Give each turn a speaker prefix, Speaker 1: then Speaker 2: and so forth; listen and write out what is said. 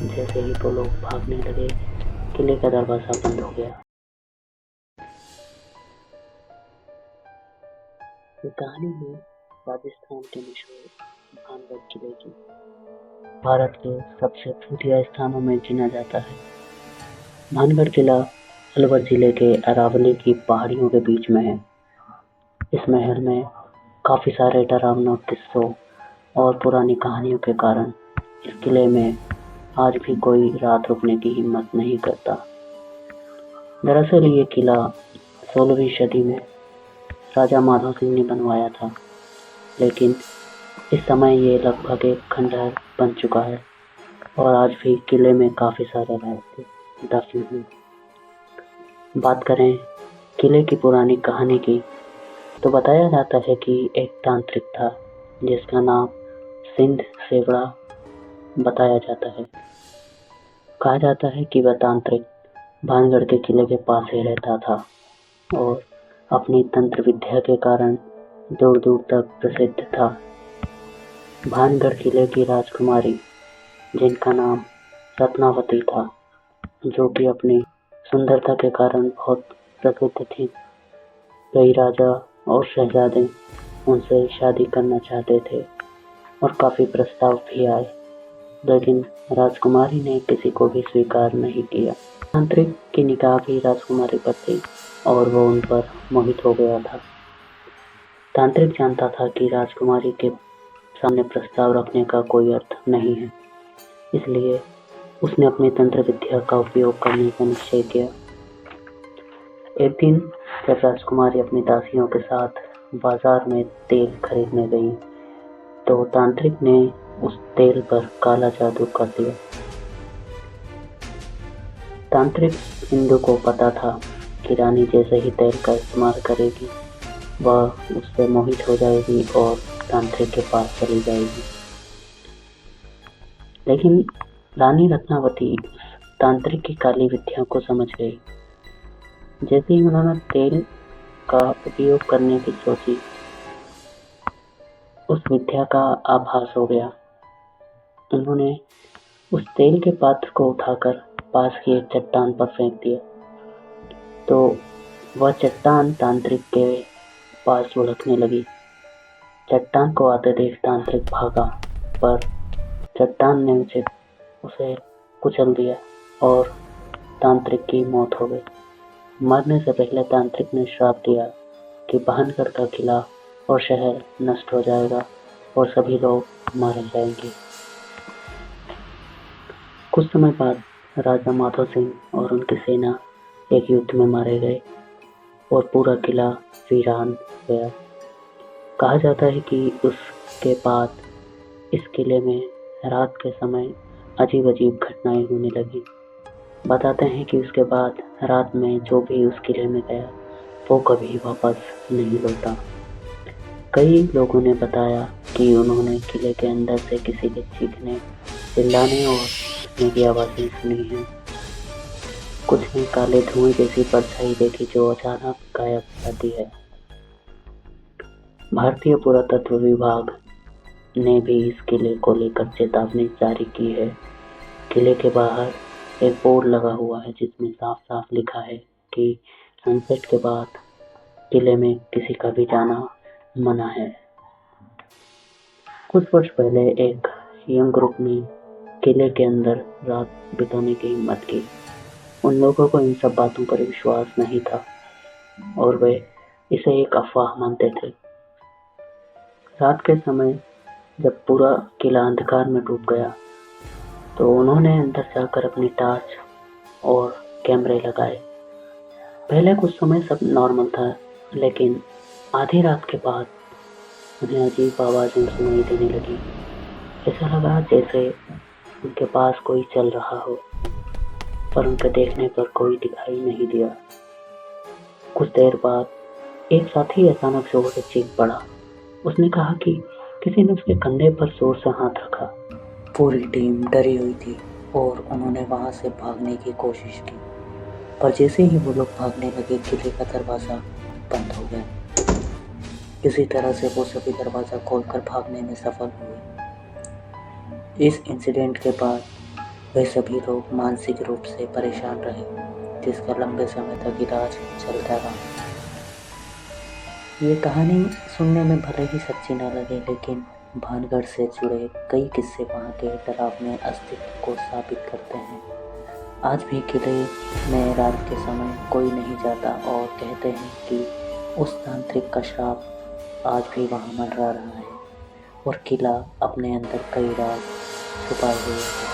Speaker 1: जैसे ही वो लोग भागने लगे, किले का दरवाज़ा बंद हो गया। ये कहानी है राजस्थान के मशहूर भानगढ़ किले की। भारत के सबसे खूबसूरत स्थानों में गिना जाता है। भानगढ़ किला अलवर जिले के अरावली की पहाड़ियों के बीच में है। इस महल में काफ़ी सारे डरावना किस्सों और पुरानी कहानियों के कारण इस किले में आज भी कोई रात रुकने की हिम्मत नहीं करता। दरअसल ये किला 16वीं सदी में राजा माधव सिंह ने बनवाया था, लेकिन इस समय ये लगभग एक खंडहर बन चुका है और आज भी किले में काफ़ी सारे रहस्य दफन हैं। बात करें किले की पुरानी कहानी की, तो बताया जाता है कि एक तांत्रिक था जिसका नाम सिंध सेवड़ा बताया जाता है। कहा जाता है कि वह तांत्रिक भानगढ़ के किले के पास ही रहता था और अपनी तंत्र विद्या के कारण दूर दूर तक प्रसिद्ध था। भानगढ़ किले की राजकुमारी, जिनका नाम रत्नावती था, जो कि अपनी सुंदरता के कारण बहुत प्रसिद्ध थी, कई राजा और शहजादे उनसे शादी करना चाहते थे और काफ़ी प्रस्ताव भी आए, लेकिन राजकुमारी ने किसी को भी स्वीकार नहीं किया। तांत्रिक की निगाह भी राजकुमारी पर थी और वो उन पर मोहित हो गया था। तांत्रिक जानता था कि राजकुमारी के सामने प्रस्ताव रखने का कोई अर्थ नहीं है, इसलिए उसने अपनी तंत्र विद्या का उपयोग करने का निश्चय किया। एक दिन जब राजकुमारी अपनी दासियों के साथ बाजार में तेल खरीदने गई, तो तांत्रिक ने उस तेल पर काला जादू कर दिया। तांत्रिक इंदु को पता था कि रानी जैसे ही तेल का इस्तेमाल करेगी, वह उससे मोहित हो जाएगी और तांत्रिक के पास चली जाएगी। लेकिन रानी रत्नावती तांत्रिक की काली विद्या को समझ गई। जैसे ही उन्होंने तेल का उपयोग करने की सोची, उस विद्या का आभास हो गया। उन्होंने उस तेल के पात्र को उठाकर पास की एक चट्टान पर फेंक दिया, तो वह चट्टान तांत्रिक के पास लुढ़कने लगी। चट्टान को आते देख तांत्रिक भागा, पर चट्टान ने उसे कुचल दिया और तांत्रिक की मौत हो गई। मरने से पहले तांत्रिक ने श्राप दिया कि भानगढ़ का किला और शहर नष्ट हो जाएगा और सभी लोग मारे जाएंगे। कुछ समय बाद राजा माधव सिंह और उनकी सेना एक युद्ध में मारे गए और पूरा किला वीरान हो गया। कहा जाता है कि उसके बाद इस किले में रात के समय अजीब अजीब घटनाएं होने लगी। बताते हैं कि उसके बाद रात में जो भी उस किले में गया, वो कभी वापस नहीं लौटा। कई लोगों ने बताया कि उन्होंने किले के अंदर से किसी के चीखने, चिल्लाने और हंसने की आवाज़ें सुनी हैं। कुछ ने काले धुएं जैसी परछाई देखी जो अचानक गायब हो जाती है। भारतीय पुरातत्व विभाग ने भी इस किले को लेकर चेतावनी जारी की है। किले के बाहर एक बोर्ड लगा हुआ है जिसमें साफ साफ लिखा है कि सनसेट के बाद किले में किसी का भी जाना मना है। कुछ वर्ष पहले एक यंग ग्रुप ने किले के अंदर रात बिताने की हिम्मत की। उन लोगों को इन सब बातों पर विश्वास नहीं था और वे इसे एक अफवाह मानते थे। रात के समय जब पूरा किला अंधकार में डूब गया, तो उन्होंने अंदर जाकर अपनी टॉर्च और कैमरे लगाए। पहले कुछ समय सब नॉर्मल था, लेकिन आधी रात के बाद उन्हें अजीब आवाज़ें सुनाई देने लगी। ऐसा लगा जैसे उनके पास कोई चल रहा हो, पर उनके देखने पर कोई दिखाई नहीं दिया। कुछ देर बाद एक साथी अचानक जोर से चीख पड़ा। उसने कहा कि किसी ने उसके कंधे पर जोर से हाथ रखा। पूरी टीम डरी हुई थी और उन्होंने वहां से भागने की कोशिश की, पर जैसे ही वो लोग भागने लगे, किले का दरवाज़ा बंद हो गया। किसी तरह से वो सभी दरवाज़ा खोलकर भागने में सफल हुए। इस इंसिडेंट के बाद वे सभी लोग मानसिक रूप से परेशान रहे, जिसका लंबे समय तक इलाज चलता रहा। ये कहानी सुनने में भले ही सच्ची न लगे, लेकिन भानगढ़ से जुड़े कई किस्से वहाँ के डरावने अस्तित्व को साबित करते हैं। आज भी किले में रात के समय कोई नहीं जाता और कहते हैं कि उस तांत्रिक का श्राप आज भी वहाँ मंडरा रहा है और किला अपने अंदर कई राज छुपाए हुए है।